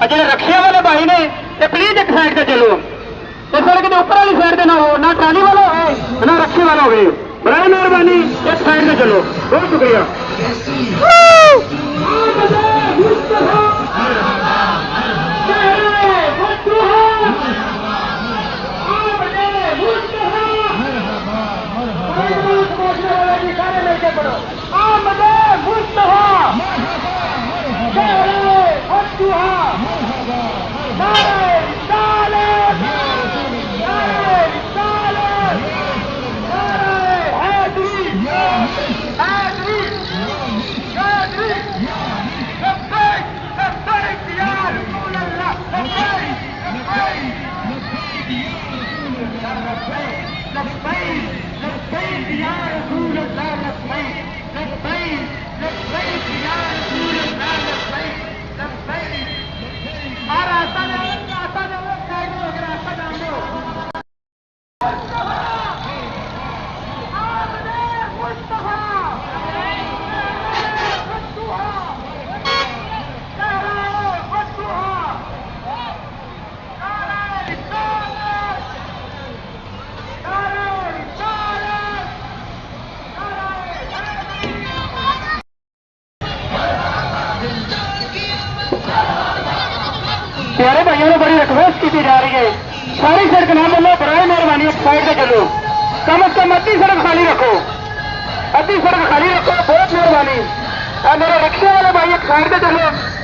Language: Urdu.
جی رکشے والے بھائی نے پلیز ایک سائڈ سے چلو. سڑک کے اوپر والی سائڈ سے نہ ہو, نہ ٹرالی والا ہو نہ رکشے والا ہوئے. برائے مہربانی ایک سائڈ سے چلو. بہت شکریہ. پیارے بھائیوں نے بڑی ریکویسٹ کی جا رہی ہے, ساری سڑک نہ بولو, برائے مہربانی ایک سائڈ سے چلو. کم از کم ادھی سڑک خالی رکھو, ادھی سڑک خالی رکھو. بہت مہربانی. میرے رکشے والے بھائی ایک سائڈ سے چلو.